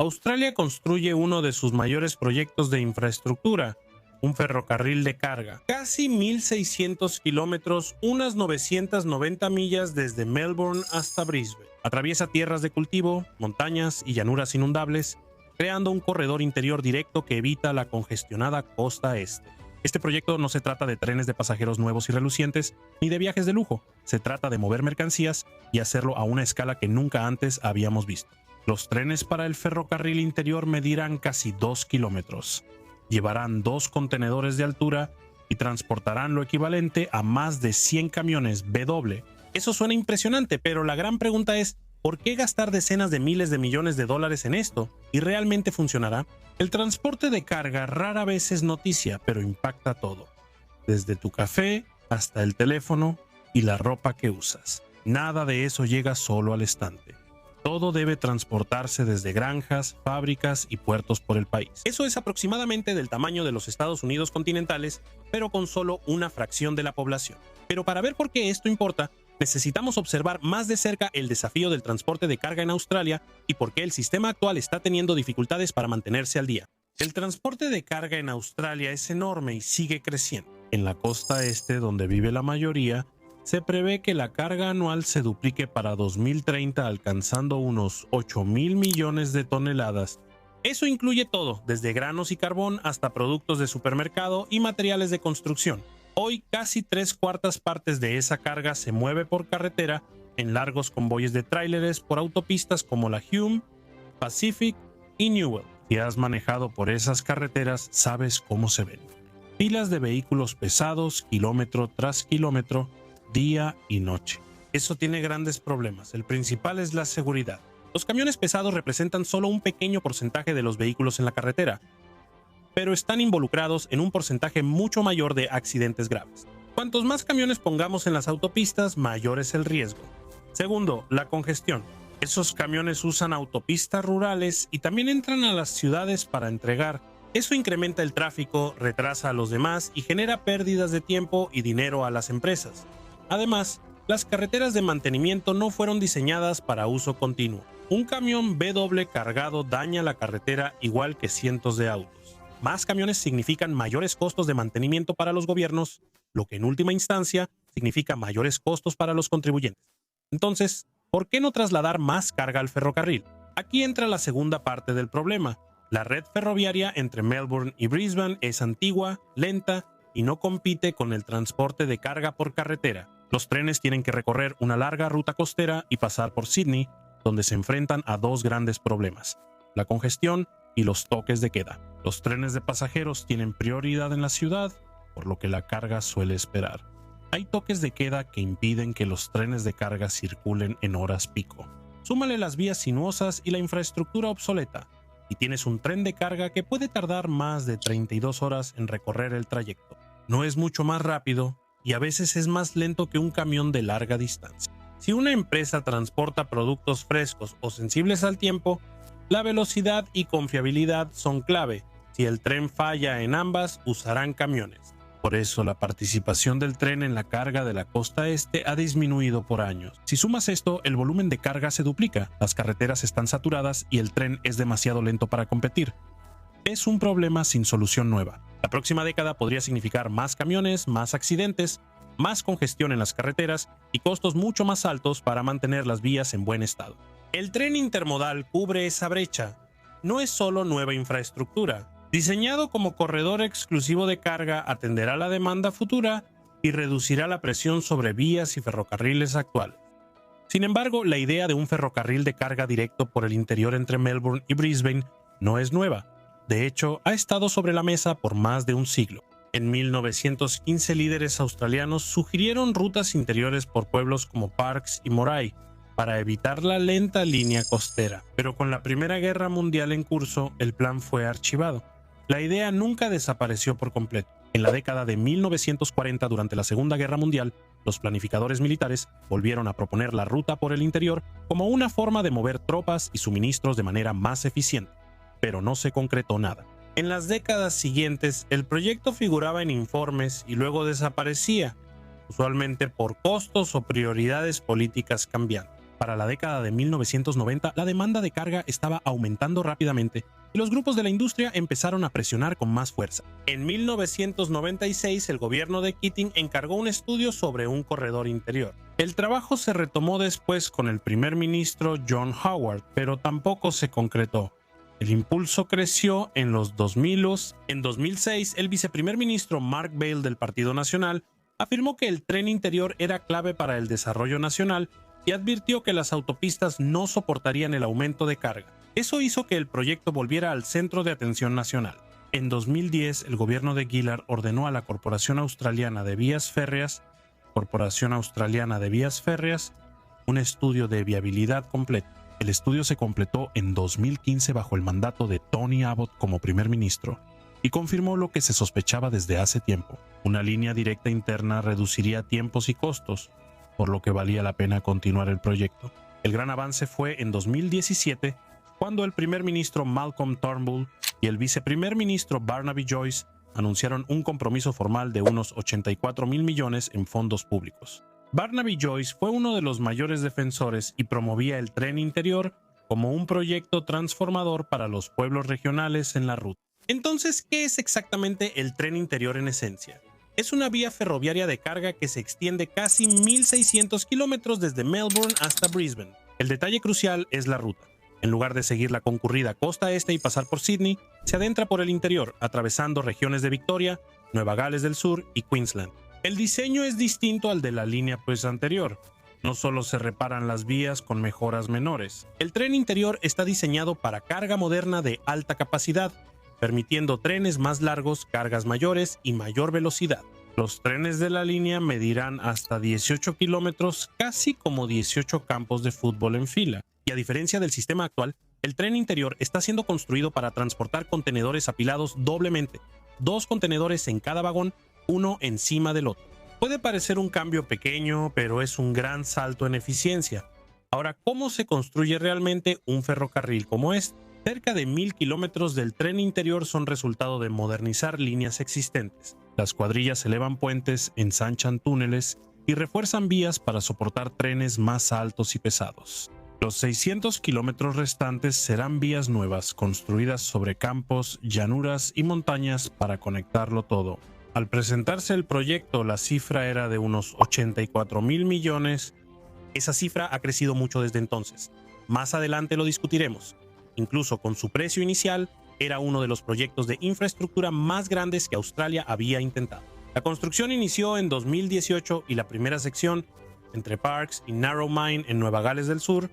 Australia construye uno de sus mayores proyectos de infraestructura, un ferrocarril de carga. Casi 1.600 kilómetros, unas 990 millas desde Melbourne hasta Brisbane. Atraviesa tierras de cultivo, montañas y llanuras inundables, creando un corredor interior directo que evita la congestionada costa este. Este proyecto no se trata de trenes de pasajeros nuevos y relucientes, ni de viajes de lujo. Se trata de mover mercancías y hacerlo a una escala que nunca antes habíamos visto. Los trenes para el ferrocarril interior medirán casi 2 kilómetros. Llevarán 2 contenedores de altura y transportarán lo equivalente a más de 100 camiones B-doble. Eso suena impresionante, pero la gran pregunta es, ¿por qué gastar decenas de miles de millones de dólares en esto? ¿Y realmente funcionará? El transporte de carga rara vez es noticia, pero impacta todo. Desde tu café hasta el teléfono y la ropa que usas. Nada de eso llega solo al estante. Todo debe transportarse desde granjas, fábricas y puertos por el país. Eso es aproximadamente del tamaño de los Estados Unidos continentales, pero con solo una fracción de la población. Pero para ver por qué esto importa, necesitamos observar más de cerca el desafío del transporte de carga en Australia y por qué el sistema actual está teniendo dificultades para mantenerse al día. El transporte de carga en Australia es enorme y sigue creciendo. En la costa este, donde vive la mayoría, se prevé que la carga anual se duplique para 2030, alcanzando unos 8.000 millones de toneladas. Eso incluye todo, desde granos y carbón hasta productos de supermercado y materiales de construcción. Hoy casi 3/4 partes de esa carga se mueve por carretera en largos convoyes de tráileres por autopistas como la Hume, Pacific y Newell. Si has manejado por esas carreteras, sabes cómo se ven. Filas de vehículos pesados, kilómetro tras kilómetro, día y noche. Eso tiene grandes problemas. El principal es la seguridad. Los camiones pesados representan solo un pequeño porcentaje de los vehículos en la carretera, pero están involucrados en un porcentaje mucho mayor de accidentes graves. Cuantos más camiones pongamos en las autopistas, mayor es el riesgo. Segundo, la congestión. Esos camiones usan autopistas rurales y también entran a las ciudades para entregar. Eso incrementa el tráfico, retrasa a los demás y genera pérdidas de tiempo y dinero a las empresas. Además, las carreteras de mantenimiento no fueron diseñadas para uso continuo. Un camión B-doble cargado daña la carretera igual que cientos de autos. Más camiones significan mayores costos de mantenimiento para los gobiernos, lo que en última instancia significa mayores costos para los contribuyentes. Entonces, ¿por qué no trasladar más carga al ferrocarril? Aquí entra la segunda parte del problema. La red ferroviaria entre Melbourne y Brisbane es antigua, lenta y no compite con el transporte de carga por carretera. Los trenes tienen que recorrer una larga ruta costera y pasar por Sydney, donde se enfrentan a 2 grandes problemas: la congestión y los toques de queda. Los trenes de pasajeros tienen prioridad en la ciudad, por lo que la carga suele esperar. Hay toques de queda que impiden que los trenes de carga circulen en horas pico. Súmale las vías sinuosas y la infraestructura obsoleta, y tienes un tren de carga que puede tardar más de 32 horas en recorrer el trayecto. No es mucho más rápido y a veces es más lento que un camión de larga distancia. Si una empresa transporta productos frescos o sensibles al tiempo, la velocidad y confiabilidad son clave. Si el tren falla en ambas, usarán camiones. Por eso la participación del tren en la carga de la costa este ha disminuido por años. Si sumas esto, el volumen de carga se duplica, las carreteras están saturadas y el tren es demasiado lento para competir. Es un problema sin solución nueva. La próxima década podría significar más camiones, más accidentes, más congestión en las carreteras y costos mucho más altos para mantener las vías en buen estado. El tren intermodal cubre esa brecha. No es solo nueva infraestructura. Diseñado como corredor exclusivo de carga, atenderá la demanda futura y reducirá la presión sobre vías y ferrocarriles actuales. Sin embargo, la idea de un ferrocarril de carga directo por el interior entre Melbourne y Brisbane no es nueva. De hecho, ha estado sobre la mesa por más de un siglo. En 1915, líderes australianos sugirieron rutas interiores por pueblos como Parkes y Moray para evitar la lenta línea costera, pero con la Primera Guerra Mundial en curso, el plan fue archivado. La idea nunca desapareció por completo. En la década de 1940, durante la Segunda Guerra Mundial, los planificadores militares volvieron a proponer la ruta por el interior como una forma de mover tropas y suministros de manera más eficiente, pero no se concretó nada. En las décadas siguientes, el proyecto figuraba en informes y luego desaparecía, usualmente por costos o prioridades políticas cambiantes. Para la década de 1990, la demanda de carga estaba aumentando rápidamente y los grupos de la industria empezaron a presionar con más fuerza. En 1996, el gobierno de Keating encargó un estudio sobre un corredor interior. El trabajo se retomó después con el primer ministro John Howard, pero tampoco se concretó. El impulso creció en los 2000s. En 2006, el viceprimer ministro Mark Vaile del Partido Nacional afirmó que el tren interior era clave para el desarrollo nacional y advirtió que las autopistas no soportarían el aumento de carga. Eso hizo que el proyecto volviera al centro de atención nacional. En 2010, el gobierno de Gillard ordenó a la Corporación Australiana de Vías Férreas, un estudio de viabilidad completo. El estudio se completó en 2015 bajo el mandato de Tony Abbott como primer ministro y confirmó lo que se sospechaba desde hace tiempo. Una línea directa interna reduciría tiempos y costos, por lo que valía la pena continuar el proyecto. El gran avance fue en 2017, cuando el primer ministro Malcolm Turnbull y el viceprimer ministro Barnaby Joyce anunciaron un compromiso formal de unos 84,000 millones en fondos públicos. Barnaby Joyce fue uno de los mayores defensores y promovía el tren interior como un proyecto transformador para los pueblos regionales en la ruta. Entonces, ¿qué es exactamente el tren interior en esencia? Es una vía ferroviaria de carga que se extiende casi 1,600 kilómetros desde Melbourne hasta Brisbane. El detalle crucial es la ruta. En lugar de seguir la concurrida costa este y pasar por Sydney, se adentra por el interior, atravesando regiones de Victoria, Nueva Gales del Sur y Queensland. El diseño es distinto al de la línea anterior. No solo se reparan las vías con mejoras menores. El tren interior está diseñado para carga moderna de alta capacidad, permitiendo trenes más largos, cargas mayores y mayor velocidad. Los trenes de la línea medirán hasta 18 kilómetros, casi como 18 campos de fútbol en fila. Y a diferencia del sistema actual, el tren interior está siendo construido para transportar contenedores apilados doblemente, 2 contenedores en cada vagón, uno encima del otro. Puede parecer un cambio pequeño, pero es un gran salto en eficiencia. Ahora, ¿cómo se construye realmente un ferrocarril como este? Cerca de 1,000 kilómetros del tren interior son resultado de modernizar líneas existentes. Las cuadrillas elevan puentes, ensanchan túneles y refuerzan vías para soportar trenes más altos y pesados. Los 600 kilómetros restantes serán vías nuevas, construidas sobre campos, llanuras y montañas para conectarlo todo. Al presentarse el proyecto, la cifra era de unos 84,000 millones. Esa cifra ha crecido mucho desde entonces. Más adelante lo discutiremos. Incluso con su precio inicial, era uno de los proyectos de infraestructura más grandes que Australia había intentado. La construcción inició en 2018 y la primera sección, entre Parkes y Narromine en Nueva Gales del Sur,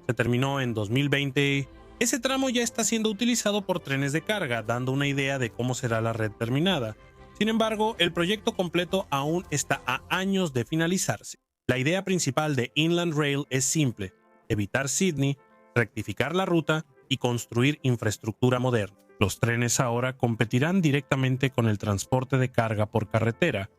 se terminó en 2020. Ese tramo ya está siendo utilizado por trenes de carga, dando una idea de cómo será la red terminada. Sin embargo, el proyecto completo aún está a años de finalizarse. La idea principal de Inland Rail es simple: evitar Sydney, rectificar la ruta y construir infraestructura moderna. Los trenes ahora competirán directamente con el transporte de carga por carretera,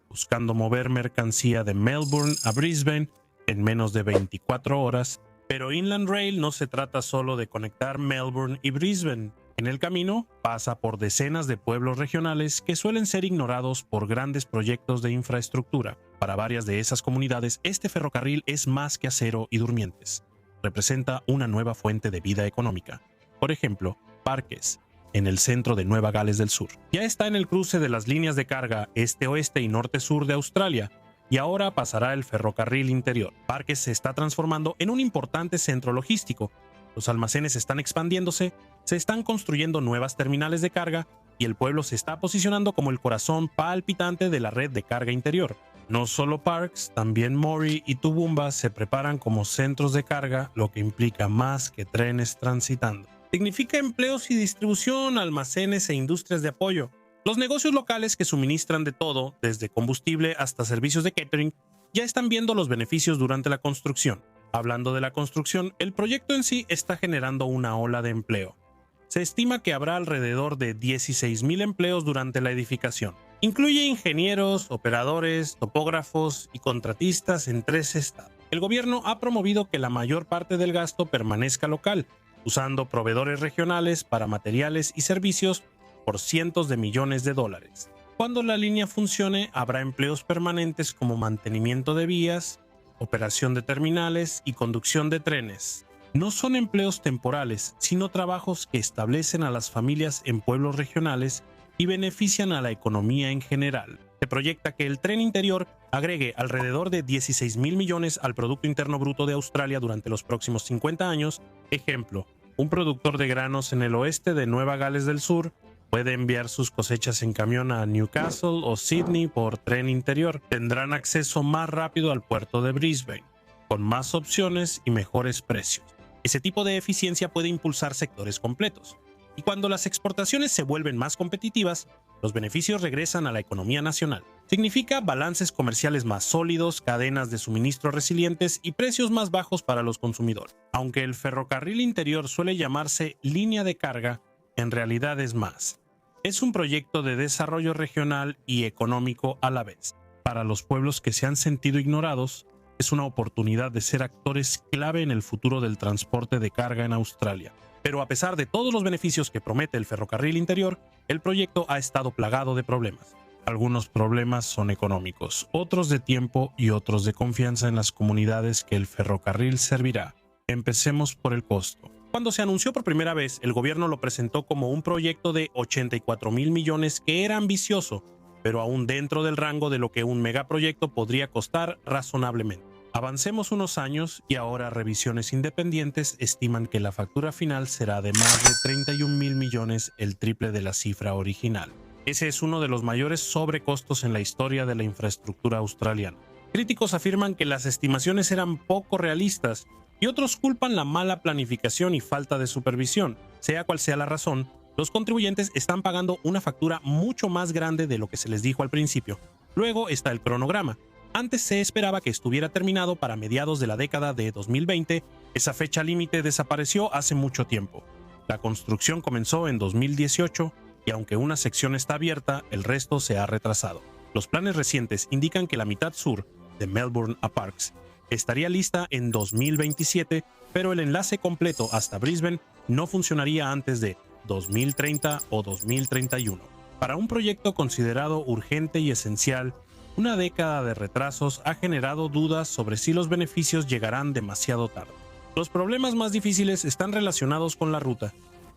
buscando mover mercancía de Melbourne a Brisbane en menos de 24 horas. Pero Inland Rail no se trata solo de conectar Melbourne y Brisbane. En el camino pasa por decenas de pueblos regionales que suelen ser ignorados por grandes proyectos de infraestructura. Para varias de esas comunidades, este ferrocarril es más que acero y durmientes. Representa una nueva fuente de vida económica. Por ejemplo, Parkes, en el centro de Nueva Gales del Sur. Ya está en el cruce de las líneas de carga este-oeste y norte-sur de Australia, y ahora pasará el ferrocarril interior. Parkes se está transformando en un importante centro logístico. Los almacenes están expandiéndose, se están construyendo nuevas terminales de carga, y el pueblo se está posicionando como el corazón palpitante de la red de carga interior. No solo Parkes, también Moree y Toowoomba se preparan como centros de carga, lo que implica más que trenes transitando. Significa empleos y distribución, almacenes e industrias de apoyo. Los negocios locales que suministran de todo, desde combustible hasta servicios de catering, ya están viendo los beneficios durante la construcción. Hablando de la construcción, el proyecto en sí está generando una ola de empleo. Se estima que habrá alrededor de 16,000 empleos durante la edificación. Incluye ingenieros, operadores, topógrafos y contratistas en 3 estados. El gobierno ha promovido que la mayor parte del gasto permanezca local, usando proveedores regionales para materiales y servicios por cientos de millones de dólares. Cuando la línea funcione, habrá empleos permanentes como mantenimiento de vías, operación de terminales y conducción de trenes. No son empleos temporales, sino trabajos que establecen a las familias en pueblos regionales y benefician a la economía en general. Se proyecta que el tren interior agregue alrededor de 16.000 millones al Producto Interno Bruto de Australia durante los próximos 50 años. Ejemplo, un productor de granos en el oeste de Nueva Gales del Sur puede enviar sus cosechas en camión a Newcastle o Sydney por tren interior. Tendrán acceso más rápido al puerto de Brisbane, con más opciones y mejores precios. Ese tipo de eficiencia puede impulsar sectores completos. Y cuando las exportaciones se vuelven más competitivas, los beneficios regresan a la economía nacional. Significa balances comerciales más sólidos, cadenas de suministro resilientes y precios más bajos para los consumidores. Aunque el ferrocarril interior suele llamarse línea de carga, en realidad es más. Es un proyecto de desarrollo regional y económico a la vez. Para los pueblos que se han sentido ignorados, es una oportunidad de ser actores clave en el futuro del transporte de carga en Australia. Pero a pesar de todos los beneficios que promete el ferrocarril interior, el proyecto ha estado plagado de problemas. Algunos problemas son económicos, otros de tiempo y otros de confianza en las comunidades que el ferrocarril servirá. Empecemos por el costo. Cuando se anunció por primera vez, el gobierno lo presentó como un proyecto de 84.000 millones que era ambicioso, pero aún dentro del rango de lo que un megaproyecto podría costar razonablemente. Avancemos unos años y ahora revisiones independientes estiman que la factura final será de más de 31.000 millones, el triple de la cifra original. Ese es uno de los mayores sobrecostos en la historia de la infraestructura australiana. Críticos afirman que las estimaciones eran poco realistas y otros culpan la mala planificación y falta de supervisión. Sea cual sea la razón, los contribuyentes están pagando una factura mucho más grande de lo que se les dijo al principio. Luego está el cronograma. Antes se esperaba que estuviera terminado para mediados de la década de 2020. Esa fecha límite desapareció hace mucho tiempo. La construcción comenzó en 2018 y aunque una sección está abierta, el resto se ha retrasado. Los planes recientes indican que la mitad sur, de Melbourne a Parkes, estaría lista en 2027, pero el enlace completo hasta Brisbane no funcionaría antes de 2030 o 2031. Para un proyecto considerado urgente y esencial, una década de retrasos ha generado dudas sobre si los beneficios llegarán demasiado tarde. Los problemas más difíciles están relacionados con la ruta.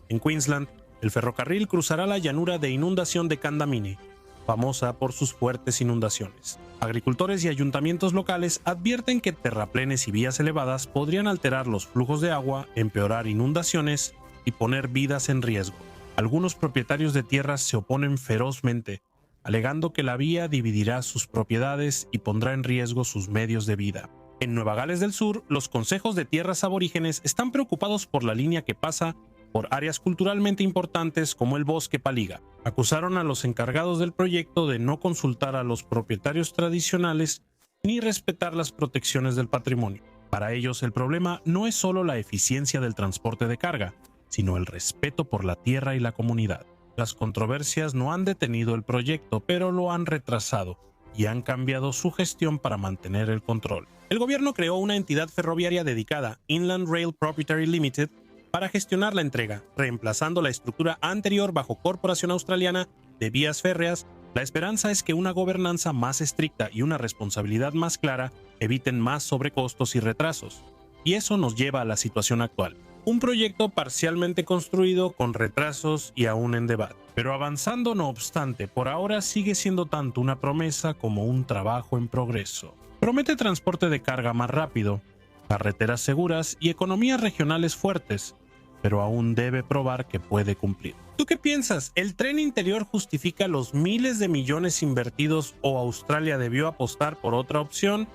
En Queensland, el ferrocarril cruzará la llanura de inundación de Kandamini, famosa por sus fuertes inundaciones. Agricultores y ayuntamientos locales advierten que terraplenes y vías elevadas podrían alterar los flujos de agua, empeorar inundaciones y poner vidas en riesgo. Algunos propietarios de tierras se oponen ferozmente, alegando que la vía dividirá sus propiedades y pondrá en riesgo sus medios de vida. En Nueva Gales del Sur, los consejos de tierras aborígenes están preocupados por la línea que pasa por áreas culturalmente importantes como el bosque Paliga. Acusaron a los encargados del proyecto de no consultar a los propietarios tradicionales ni respetar las protecciones del patrimonio. Para ellos, el problema no es solo la eficiencia del transporte de carga, sino el respeto por la tierra y la comunidad. Las controversias no han detenido el proyecto, pero lo han retrasado y han cambiado su gestión para mantener el control. El gobierno creó una entidad ferroviaria dedicada, Inland Rail Proprietary Limited, para gestionar la entrega, reemplazando la estructura anterior bajo Corporación Australiana de Vías Férreas. La esperanza es que una gobernanza más estricta y una responsabilidad más clara eviten más sobrecostos y retrasos. Y eso nos lleva a la situación actual. Un proyecto parcialmente construido con retrasos y aún en debate. Pero avanzando no obstante, por ahora sigue siendo tanto una promesa como un trabajo en progreso. Promete transporte de carga más rápido, carreteras seguras y economías regionales fuertes, pero aún debe probar que puede cumplir. ¿Tú qué piensas? ¿El tren interior justifica los miles de millones invertidos o Australia debió apostar por otra opción?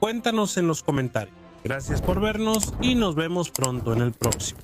Cuéntanos en los comentarios. Gracias por vernos y nos vemos pronto en el próximo.